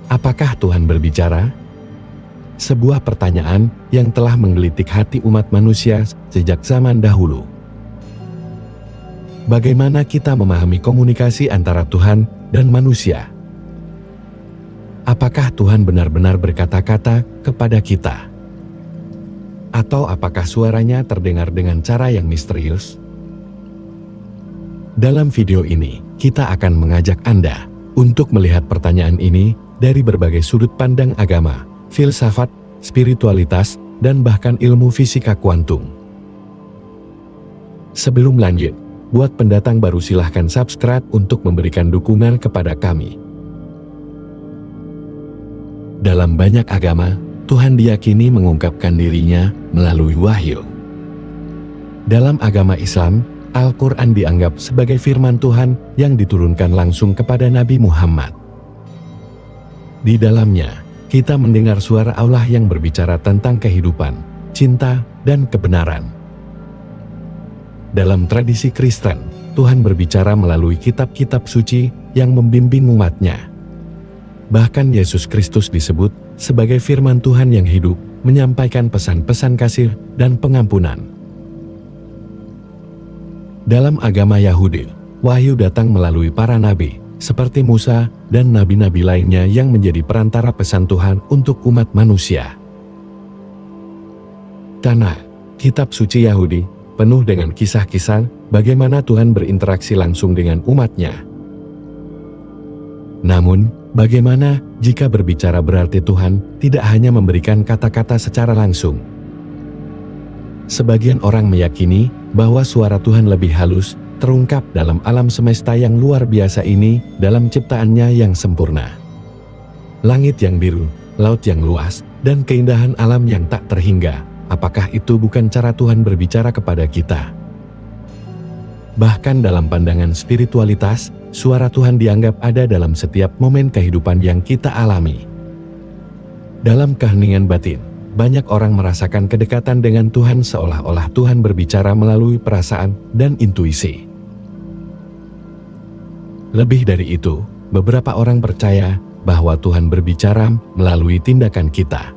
Apakah Tuhan berbicara? Sebuah pertanyaan yang telah menggelitik hati umat manusia sejak zaman dahulu. Bagaimana kita memahami komunikasi antara Tuhan dan manusia? Apakah Tuhan benar-benar berkata-kata kepada kita? Atau apakah suaranya terdengar dengan cara yang misterius? Dalam video ini, kita akan mengajak Anda untuk melihat pertanyaan ini dari berbagai sudut pandang agama, filsafat, spiritualitas, dan bahkan ilmu fisika kuantum. Sebelum lanjut, buat pendatang baru silahkan subscribe untuk memberikan dukungan kepada kami. Dalam banyak agama, Tuhan diyakini mengungkapkan dirinya melalui wahyu. Dalam agama Islam, Al-Quran dianggap sebagai firman Tuhan yang diturunkan langsung kepada Nabi Muhammad. Di dalamnya, kita mendengar suara Allah yang berbicara tentang kehidupan, cinta, dan kebenaran. Dalam tradisi Kristen, Tuhan berbicara melalui kitab-kitab suci yang membimbing umatnya. Bahkan Yesus Kristus disebut sebagai firman Tuhan yang hidup, menyampaikan pesan-pesan kasih dan pengampunan. Dalam agama Yahudi, wahyu datang melalui para nabi, seperti Musa dan nabi-nabi lainnya yang menjadi perantara pesan Tuhan untuk umat manusia. Karena kitab suci Yahudi penuh dengan kisah-kisah bagaimana Tuhan berinteraksi langsung dengan umatnya. Namun, bagaimana jika berbicara berarti Tuhan tidak hanya memberikan kata-kata secara langsung? Sebagian orang meyakini bahwa suara Tuhan lebih halus, terungkap dalam alam semesta yang luar biasa ini dalam ciptaannya yang sempurna. Langit yang biru, laut yang luas, dan keindahan alam yang tak terhingga, apakah itu bukan cara Tuhan berbicara kepada kita? Bahkan dalam pandangan spiritualitas, suara Tuhan dianggap ada dalam setiap momen kehidupan yang kita alami. Dalam keheningan batin, banyak orang merasakan kedekatan dengan Tuhan seolah-olah Tuhan berbicara melalui perasaan dan intuisi. Lebih dari itu, beberapa orang percaya bahwa Tuhan berbicara melalui tindakan kita.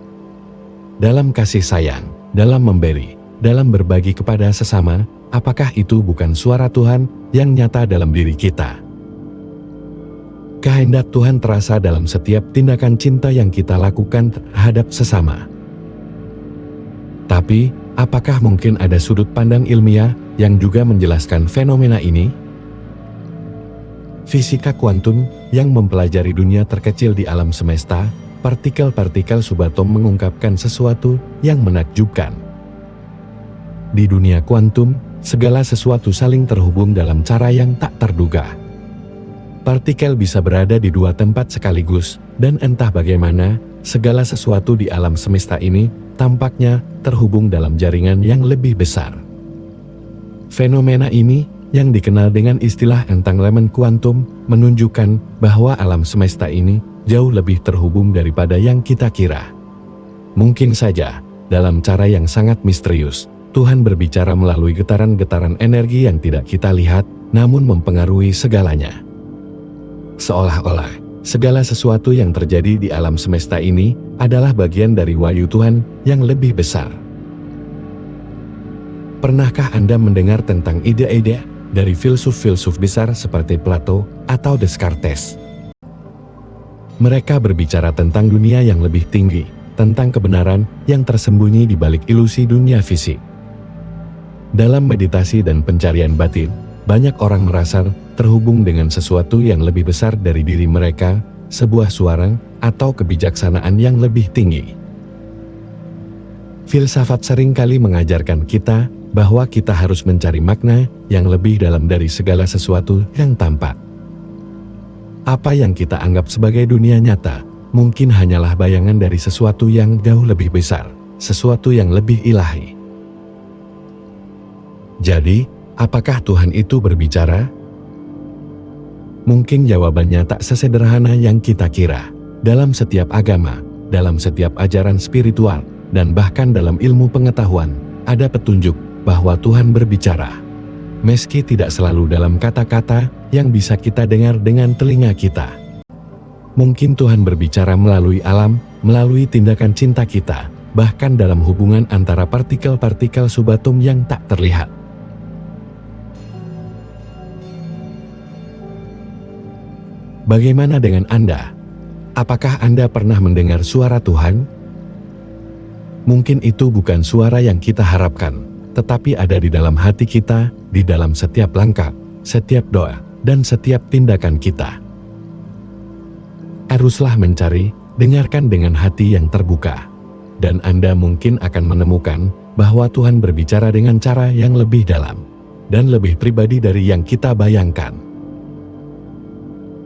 Dalam kasih sayang, dalam memberi, dalam berbagi kepada sesama, apakah itu bukan suara Tuhan yang nyata dalam diri kita? Kehendak Tuhan terasa dalam setiap tindakan cinta yang kita lakukan terhadap sesama. Tapi, apakah mungkin ada sudut pandang ilmiah yang juga menjelaskan fenomena ini? Fisika kuantum yang mempelajari dunia terkecil di alam semesta, partikel-partikel subatom mengungkapkan sesuatu yang menakjubkan. Di dunia kuantum, segala sesuatu saling terhubung dalam cara yang tak terduga. Partikel bisa berada di dua tempat sekaligus, dan entah bagaimana, segala sesuatu di alam semesta ini tampaknya terhubung dalam jaringan yang lebih besar. Fenomena ini, yang dikenal dengan istilah entanglement kuantum, menunjukkan bahwa alam semesta ini jauh lebih terhubung daripada yang kita kira. Mungkin saja, dalam cara yang sangat misterius, Tuhan berbicara melalui getaran-getaran energi yang tidak kita lihat, namun mempengaruhi segalanya. Seolah-olah, segala sesuatu yang terjadi di alam semesta ini adalah bagian dari wahyu Tuhan yang lebih besar. Pernahkah Anda mendengar tentang ide-ide dari filsuf-filsuf besar seperti Plato atau Descartes? Mereka berbicara tentang dunia yang lebih tinggi, tentang kebenaran yang tersembunyi di balik ilusi dunia fisik. Dalam meditasi dan pencarian batin, banyak orang merasa terhubung dengan sesuatu yang lebih besar dari diri mereka, sebuah suara atau kebijaksanaan yang lebih tinggi. Filsafat seringkali mengajarkan kita bahwa kita harus mencari makna yang lebih dalam dari segala sesuatu yang tampak. Apa yang kita anggap sebagai dunia nyata, mungkin hanyalah bayangan dari sesuatu yang jauh lebih besar, sesuatu yang lebih ilahi. Jadi, apakah Tuhan itu berbicara? Mungkin jawabannya tak sesederhana yang kita kira. Dalam setiap agama, dalam setiap ajaran spiritual, dan bahkan dalam ilmu pengetahuan, ada petunjuk bahwa Tuhan berbicara. Meski tidak selalu dalam kata-kata yang bisa kita dengar dengan telinga kita. Mungkin Tuhan berbicara melalui alam, melalui tindakan cinta kita, bahkan dalam hubungan antara partikel-partikel subatom yang tak terlihat. Bagaimana dengan Anda? Apakah Anda pernah mendengar suara Tuhan? Mungkin itu bukan suara yang kita harapkan, tetapi ada di dalam hati kita, di dalam setiap langkah, setiap doa, dan setiap tindakan kita. Haruslah mencari, dengarkan dengan hati yang terbuka. Dan Anda mungkin akan menemukan bahwa Tuhan berbicara dengan cara yang lebih dalam dan lebih pribadi dari yang kita bayangkan.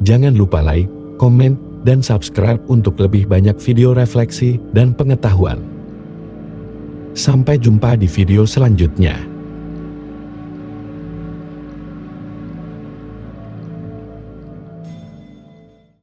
Jangan lupa like, komen, dan subscribe untuk lebih banyak video refleksi dan pengetahuan. Sampai jumpa di video selanjutnya.